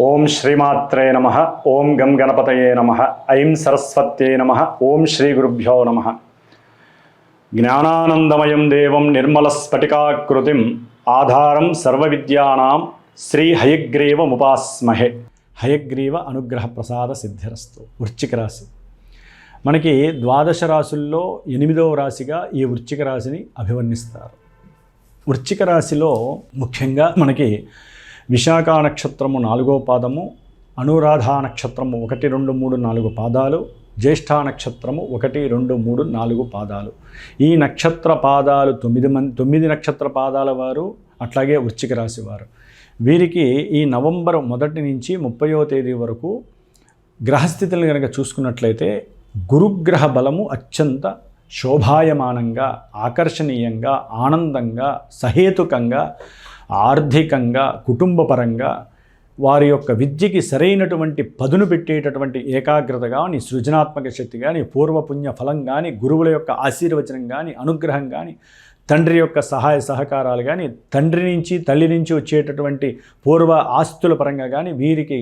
ఓం శ్రీమాత్రే నమః. ఓం గం గణపతయే నమః. ఐం సరస్వత్యై నమః. ఓం శ్రీ గురుభ్యో నమః. జ్ఞానానందమయం దేవం నిర్మలస్ఫటికాకృతిం ఆధారం సర్వవిద్యానాం శ్రీ హయగ్రీవముపాస్మహే. హయగ్రీవ అనుగ్రహ ప్రసాద సిద్ధిరస్తు. వృశ్చిక రాశి మనకి ద్వాదశ రాశుల్లో 8వ రాశిగా ఈ వృశ్చిక రాశిని అభివర్ణిస్తారు. వృశ్చిక రాశిలో ముఖ్యంగా మనకి విశాఖ నక్షత్రము 4వ పాదము, అనురాధ నక్షత్రము 1, 2, 3, 4 పాదాలు, జ్యేష్ఠ నక్షత్రము 1, 2, 3, 4 పాదాలు. ఈ నక్షత్ర పాదాలు 9 నక్షత్ర పాదాల వారు, అట్లాగే వృశ్చిక రాశి వారు. వీరికి ఈ నవంబర్ 1 నుంచి 30వ తేదీ వరకు గ్రహస్థితులను కనుక చూసుకున్నట్లయితే గురుగ్రహ బలము అత్యంత శోభాయమానంగా, ఆకర్షణీయంగా, ఆనందంగా, సహేతుకంగా, ఆర్థికంగా, కుటుంబపరంగా వారి యొక్క విద్యకి సరైనటువంటి పదును పెట్టేటటువంటి ఏకాగ్రత కానీ, సృజనాత్మక శక్తి కానీ, పూర్వపుణ్య ఫలం కానీ, గురువుల యొక్క ఆశీర్వచనం కానీ, అనుగ్రహం కానీ, తండ్రి యొక్క సహాయ సహకారాలు కానీ, తండ్రి నుంచి తల్లి నుంచి వచ్చేటటువంటి పూర్వ ఆస్తుల పరంగా కానీ వీరికి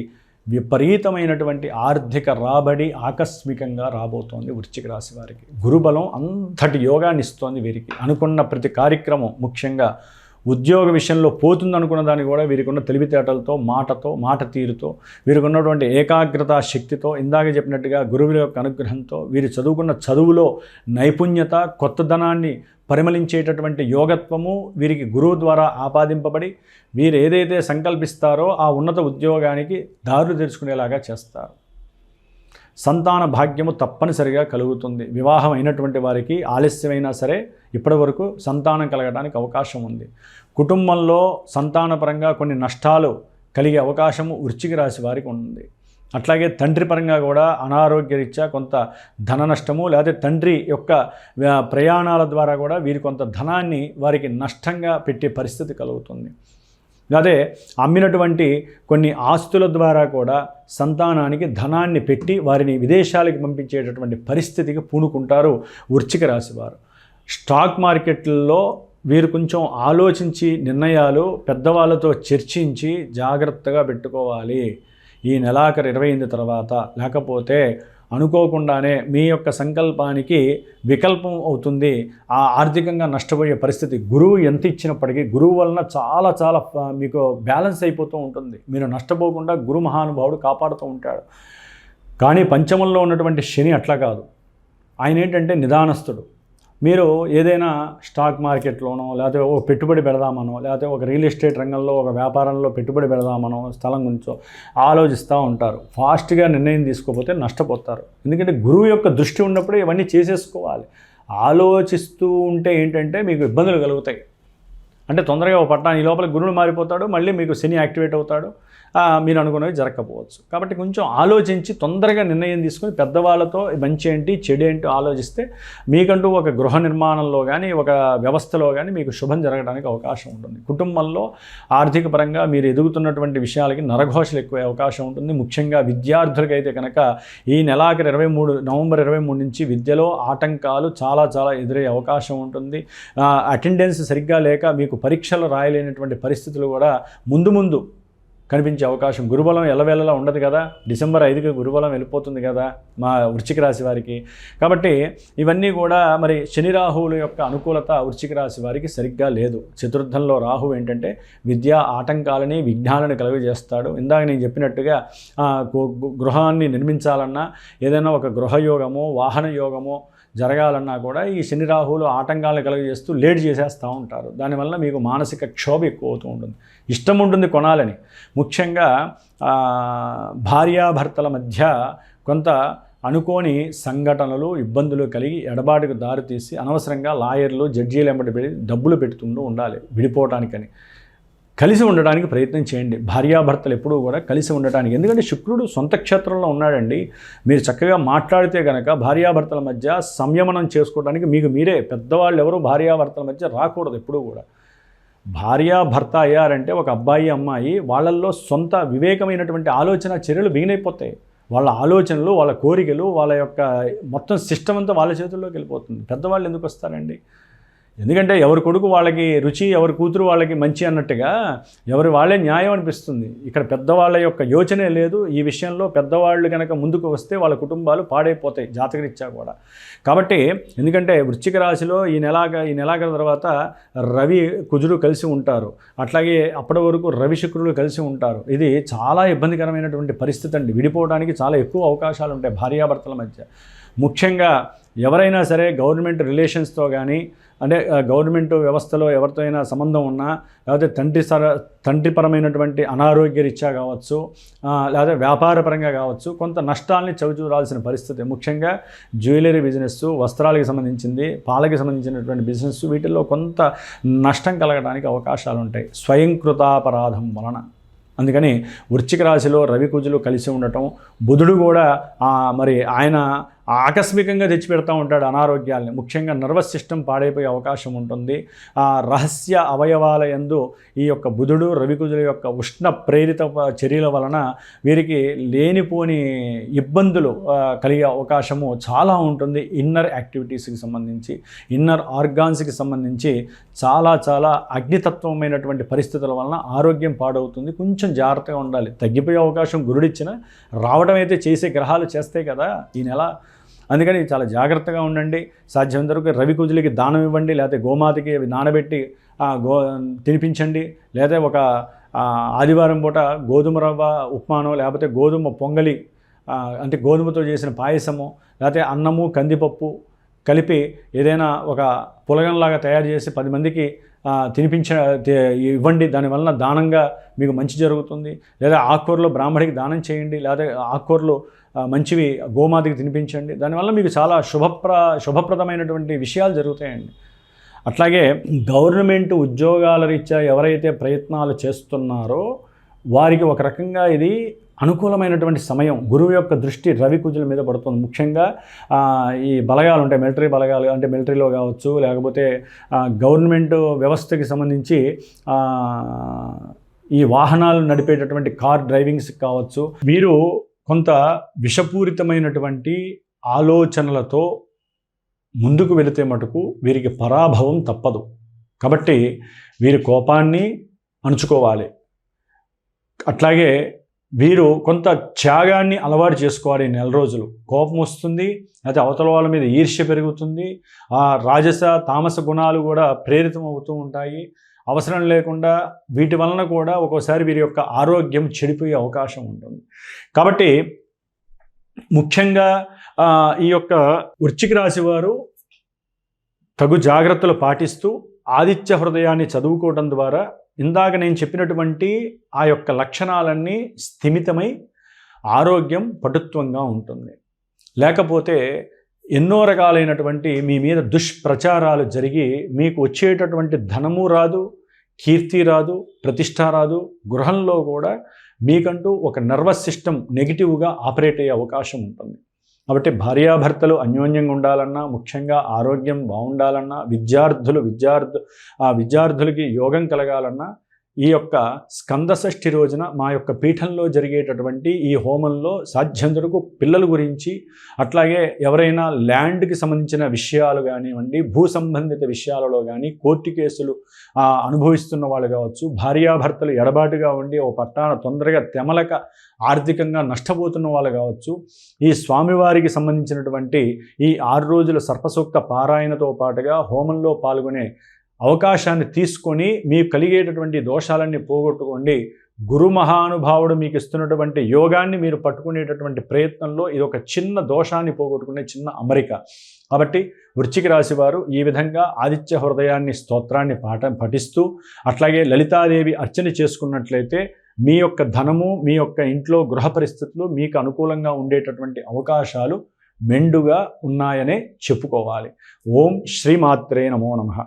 విపరీతమైనటువంటి ఆర్థిక రాబడి ఆకస్మికంగా రాబోతోంది. వృశ్చిక రాశి వారికి గురుబలం అంతటి యోగాన్ని ఇస్తోంది. వీరికి అనుకున్న ప్రతి కార్యక్రమం, ముఖ్యంగా ఉద్యోగ విషయంలో పోతుందనుకున్న దాన్ని కూడా వీరికి ఉన్న తెలివితేటలతో, మాట తీరుతో, వీరికి ఉన్నటువంటి ఏకాగ్రత శక్తితో, ఇందాక చెప్పినట్టుగా గురువుల యొక్క అనుగ్రహంతో, వీరు చదువుకున్న చదువులో నైపుణ్యత, కొత్తదనాన్ని పరిమళించేటటువంటి యోగత్వము వీరికి గురువు ద్వారా ఆపాదింపబడి వీరు ఏదైతే సంకల్పిస్తారో ఆ ఉన్నత ఉద్యోగానికి దారులు తెరుచుకునేలాగా చేస్తారు. సంతాన భాగ్యము తప్పనిసరిగా కలుగుతుంది. వివాహం అయినటువంటి వారికి ఆలస్యమైనా సరే ఇప్పటి వరకు సంతానం కలగడానికి అవకాశం ఉంది. కుటుంబంలో సంతానపరంగా కొన్ని నష్టాలు కలిగే అవకాశము వృశ్చిక రాశి వారికి ఉంది. అట్లాగే తండ్రి పరంగా కూడా అనారోగ్యరీత్యా కొంత ధన నష్టము, లేదా తండ్రి యొక్క ప్రయాణాల ద్వారా కూడా వీరి కొంత ధనాన్ని వారికి నష్టంగా పెట్టే పరిస్థితి కలుగుతుంది. అదే అమ్మినటువంటి కొన్ని ఆస్తుల ద్వారా కూడా సంతానానికి ధనాన్ని పెట్టి వారిని విదేశాలకు పంపించేటటువంటి పరిస్థితికి పూనుకుంటారు వృశ్చిక రాశి వారు. స్టాక్ మార్కెట్లలో వీరు కొంచెం ఆలోచించి నిర్ణయాలు పెద్దవాళ్ళతో చర్చించి జాగ్రత్తగా పెట్టుకోవాలి. ఈ నెలాఖరు 28 తర్వాత, లేకపోతే అనుకోకుండానే మీ యొక్క సంకల్పానికి వికల్పం అవుతుంది. ఆ ఆర్థికంగా నష్టపోయే పరిస్థితి. గురువు ఎంత ఇచ్చినప్పటికీ గురువు వలన చాలా మీకు బ్యాలెన్స్ అయిపోతూ ఉంటుంది. మీరు నష్టపోకుండా గురు మహానుభావుడు కాపాడుతూ ఉంటాడు. కానీ పంచమంలో ఉన్నటువంటి శని అట్లా కాదు. ఆయన ఏంటంటే నిదానస్తుడు. మీరు ఏదైనా స్టాక్ మార్కెట్లోనో, లేకపోతే ఒక పెట్టుబడి పెడదామనో, లేకపోతే ఒక రియల్ ఎస్టేట్ రంగంలో ఒక వ్యాపారంలో పెట్టుబడి పెడదామనో, స్థలం గురించో ఆలోచిస్తూ ఉంటారు. ఫాస్ట్గా నిర్ణయం తీసుకోకపోతే నష్టపోతారు. ఎందుకంటే గురువు యొక్క దృష్టి ఉన్నప్పుడే ఇవన్నీ చేసేసుకోవాలి. ఆలోచిస్తూ ఉంటే ఏంటంటే మీకు ఇబ్బందులు కలుగుతాయి. అంటే తొందరగా ఈ లోపల గురువుడు మారిపోతాడు, మళ్ళీ మీకు శని యాక్టివేట్ అవుతాడు, మీరు అనుకున్నవి జరగకపోవచ్చు. కాబట్టి కొంచెం ఆలోచించి తొందరగా నిర్ణయం తీసుకొని పెద్దవాళ్ళతో మంచి ఏంటి చెడు ఏంటి ఆలోచిస్తే మీకంటూ ఒక గృహ నిర్మాణంలో కానీ, ఒక వ్యవస్థలో కానీ మీకు శుభం జరగడానికి అవకాశం ఉంటుంది. కుటుంబంలో ఆర్థిక పరంగా మీరు ఎదుగుతున్నటువంటి విషయాలకి నరఘోషలు ఎక్కువ అవకాశం ఉంటుంది. ముఖ్యంగా విద్యార్థులకైతే కనుక ఈ నెలాఖరు నవంబర్ 23 నుంచి విద్యలో ఆటంకాలు చాలా ఎదురయ్యే అవకాశం ఉంటుంది. అటెండెన్స్ సరిగ్గా లేక మీకు పరీక్షలు రాయలేనటువంటి పరిస్థితులు కూడా ముందు కనిపించే అవకాశం. గురుబలం ఎల్లవేళలా ఉండదు కదా. డిసెంబర్ 5కి గురుబలం వెళ్ళిపోతుంది కదా మా వృశ్చిక రాశి వారికి. కాబట్టి ఇవన్నీ కూడా మరి శని రాహువుల యొక్క అనుకూలత వృశ్చిక రాశి వారికి సరిగ్గా లేదు. చతుర్థంలో రాహువు ఏంటంటే విద్యా ఆటంకాలని, విఘ్నాలను కలుగజేస్తాడు. ఇందాక నేను చెప్పినట్టుగా గృహాన్ని నిర్మించాలన్నా, ఏదైనా ఒక గృహయోగమో వాహన యోగమో జరగాలన్నా కూడా ఈ శని రాహువులు ఆటంకాలను కలుగజేస్తూ లేట్ చేసేస్తూ ఉంటారు. దానివల్ల మీకు మానసిక క్షోభ ఎక్కువ అవుతూ ఉంటుంది. ఇష్టం ఉంటుంది కొనాలని. ముఖ్యంగా భార్యాభర్తల మధ్య కొంత అనుకోని సంఘటనలు, ఇబ్బందులు కలిగి ఎడబాటుకు దారితీసి అనవసరంగా లాయర్లు, జడ్జీలు వెంబడి పెట్టి డబ్బులు పెడుతుంటూ ఉండాలి విడిపోవటానికని. కలిసి ఉండడానికి ప్రయత్నం చేయండి. భార్యాభర్తలు ఎప్పుడూ కూడా కలిసి ఉండటానికి. ఎందుకంటే శుక్రుడు సొంత క్షేత్రంలో ఉన్నాడండి. మీరు చక్కగా మాట్లాడితే కనుక భార్యాభర్తల మధ్య సంయమనం చేసుకోవడానికి మీకు మీరే, పెద్దవాళ్ళు ఎవరు భార్యాభర్తల మధ్య రాకూడదు ఎప్పుడూ కూడా. భార్యాభర్త అయ్యారంటే ఒక అబ్బాయి అమ్మాయి వాళ్ళల్లో సొంత వివేకమైనటువంటి ఆలోచన చర్యలు బిగినైపోతాయి. వాళ్ళ ఆలోచనలు, వాళ్ళ కోరికలు, వాళ్ళ యొక్క మొత్తం సిస్టమ్ అంతా వాళ్ళ చేతుల్లోకి వెళ్ళిపోతుంది. పెద్దవాళ్ళు ఎందుకు వస్తారండి? ఎందుకంటే ఎవరి కొడుకు వాళ్ళకి రుచి, ఎవరి కూతురు వాళ్ళకి మంచి అన్నట్టుగా ఎవరి వాళ్ళే న్యాయం అనిపిస్తుంది. ఇక్కడ పెద్దవాళ్ళ యొక్క యోచనే లేదు ఈ విషయంలో. పెద్దవాళ్ళు కనుక ముందుకు వస్తే వాళ్ళ కుటుంబాలు పాడైపోతాయి జాతకరీత్యా కూడా. కాబట్టి ఎందుకంటే వృశ్చిక రాశిలో ఈ నెలాఖరు తర్వాత రవి కుజుడు కలిసి ఉంటారు. అట్లాగే అప్పటి వరకు రవి శుక్రులు కలిసి ఉంటారు. ఇది చాలా ఇబ్బందికరమైనటువంటి పరిస్థితి అండి. విడిపోవడానికి చాలా ఎక్కువ అవకాశాలు ఉంటాయి భార్యాభర్తల మధ్య. ముఖ్యంగా ఎవరైనా సరే గవర్నమెంట్ రిలేషన్స్తో కానీ, అంటే గవర్నమెంట్ వ్యవస్థలో ఎవరితో అయినా సంబంధం ఉన్నా, లేకపోతే తండ్రిపరమైనటువంటి అనారోగ్య రీత్యా కావచ్చు, లేదా వ్యాపారపరంగా కావచ్చు, కొంత నష్టాలని చవిచూడాల్సిన పరిస్థితి. ముఖ్యంగా జ్యువెలరీ బిజినెస్, వస్త్రాలకు సంబంధించింది, పాలకి సంబంధించినటువంటి బిజినెస్, వీటిల్లో కొంత నష్టం కలగడానికి అవకాశాలు ఉంటాయి స్వయంకృతాపరాధం వలన. అందుకని వృశ్చిక రాశిలో రవి కుజులు కలిసి ఉండటం, బుధుడు కూడా మరి ఆయన ఆకస్మికంగా తెచ్చిపెడతా ఉంటాడు అనారోగ్యాలని. ముఖ్యంగా నర్వస్ సిస్టమ్ పాడైపోయే అవకాశం ఉంటుంది. రహస్య అవయవాల యందు ఈ యొక్క బుధుడు రవి కుజుల యొక్క ఉష్ణ ప్రేరిత చర్యల వలన వీరికి లేనిపోని ఇబ్బందులు కలిగే అవకాశము చాలా ఉంటుంది. ఇన్నర్ యాక్టివిటీస్కి సంబంధించి, ఇన్నర్ ఆర్గాన్స్కి సంబంధించి చాలా అగ్నితత్వమైనటువంటి పరిస్థితుల వలన ఆరోగ్యం పాడవుతుంది. కొంచెం జాగ్రత్తగా ఉండాలి. తగ్గిపోయే అవకాశం గురుడిచ్చిన, రావడం అయితే చేసే గ్రహాలు చేస్తాయి కదా ఈ నెల. అందుకని చాలా జాగ్రత్తగా ఉండండి. సాధ్యమైనంత వరకు రవి కుజులకి దానం ఇవ్వండి, లేకపోతే గోమాతకి అవి నానబెట్టి తినిపించండి. లేదా ఒక ఆదివారం పూట గోధుమ రవ్వ ఉప్మానో, లేకపోతే గోధుమ పొంగలి, అంటే గోధుమతో చేసిన పాయసము, లేకపోతే అన్నము కందిపప్పు కలిపి ఏదైనా ఒక పులగంలాగా తయారు చేసి 10 మందికి ఇవ్వండి. దానివల్ల దానంగా మీకు మంచి జరుగుతుంది. లేదా ఆకుకూరలు బ్రాహ్మడికి దానం చేయండి, లేదా ఆకుకూరలు మంచివి గోమాతకి తినిపించండి. దానివల్ల మీకు చాలా శుభప్రదమైనటువంటి విషయాలు జరుగుతాయండి. అట్లాగే గవర్నమెంట్ ఉద్యోగాల రీత్యా ఎవరైతే ప్రయత్నాలు చేస్తున్నారో వారికి ఒక రకంగా ఇది అనుకూలమైనటువంటి సమయం. గురువు యొక్క దృష్టి రవి కుజుల మీద పడుతుంది. ముఖ్యంగా ఈ బలగాలు ఉంటాయి, మిలిటరీ బలగాలు, అంటే మిలిటరీలో కావచ్చు, లేకపోతే గవర్నమెంట్ వ్యవస్థకి సంబంధించి ఈ వాహనాలు నడిపేటటువంటి కార్ డ్రైవింగ్స్ కావచ్చు. వీరు కొంత విషపూరితమైనటువంటి ఆలోచనలతో ముందుకు వెళితే మటుకు వీరికి పరాభవం తప్పదు. కాబట్టి వీరి కోపాన్ని అణుచుకోవాలి. అట్లాగే వీరు కొంత త్యాగాన్ని అలవాటు చేసుకోవాలి. ఈ నెల రోజులు కోపం వస్తుంది, అయితే అవతల వాళ్ళ మీద ఈర్ష్య పెరుగుతుంది, ఆ రాజస తామస గుణాలు కూడా ప్రేరితం అవుతూ ఉంటాయి. అవసరం లేకుండా వీటి వలన కూడా ఒక్కోసారి వీరి యొక్క ఆరోగ్యం చెడిపోయే అవకాశం ఉంటుంది. కాబట్టి ముఖ్యంగా ఈ యొక్క వృశ్చిక రాశి వారు తగు జాగ్రత్తలు పాటిస్తూ ఆదిత్య హృదయాన్ని చదువుకోవడం ద్వారా ఇందాక నేను చెప్పినటువంటి ఆ యొక్క లక్షణాలన్నీ స్థిమితమై ఆరోగ్యం పటుత్వంగా ఉంటుంది. లేకపోతే ఎన్నో రకాలైనటువంటి మీ మీద దుష్ప్రచారాలు జరిగి మీకు వచ్చేటటువంటి ధనము రాదు, కీర్తి రాదు, ప్రతిష్ట రాదు. గృహంలో కూడా మీకంటూ ఒక నర్వస్ సిస్టమ్ నెగిటివ్గా ఆపరేట్ అయ్యే అవకాశం ఉంటుంది. కాబట్టి భార్యాభర్తలు అన్యోన్యంగా ఉండాలన్నా, ముఖ్యంగా ఆరోగ్యం బాగుండాలన్నా, విద్యార్థులకి యోగం కలగాలన్నా ఈ యొక్క స్కంద షష్ఠి రోజున మా యొక్క పీఠంలో జరిగేటటువంటి ఈ హోమంలో సాధ్యంతరకు పిల్లల గురించి, అట్లాగే ఎవరైనా ల్యాండ్కి సంబంధించిన విషయాలు కానివ్వండి, భూ సంబంధిత విషయాలలో కానీ, కోర్టు కేసులు అనుభవిస్తున్న వాళ్ళు కావచ్చు, భార్యాభర్తలు ఎడబాటుగా ఉండి ఓ పట్టాన తొందరగా తెమలక ఆర్థికంగా నష్టపోతున్న వాళ్ళు కావచ్చు, ఈ స్వామివారికి సంబంధించినటువంటి ఈ 6 రోజుల సర్పసూక్త పారాయణతో పాటుగా హోమంలో పాల్గొనే అవకాశాన్ని తీసుకొని మీకు కలిగేటటువంటి దోషాలన్నీ పోగొట్టుకోండి. గురు మహానుభావుడు మీకు ఇస్తున్నటువంటి యోగాన్ని మీరు పట్టుకునేటటువంటి ప్రయత్నంలో ఇది ఒక చిన్న దోషాన్ని పోగొట్టుకునే చిన్న అమరిక. కాబట్టి వృశ్చిక రాశి వారు ఈ విధంగా ఆదిత్య హృదయాన్ని స్తోత్రాన్ని పఠిస్తూ అట్లాగే లలితాదేవి అర్చన చేసుకున్నట్లయితే మీ యొక్క ధనము, మీ యొక్క ఇంట్లో గృహ పరిస్థితులు మీకు అనుకూలంగా ఉండేటటువంటి అవకాశాలు మెండుగా ఉన్నాయనే చెప్పుకోవాలి. ఓం శ్రీమాత్రే నమో నమః.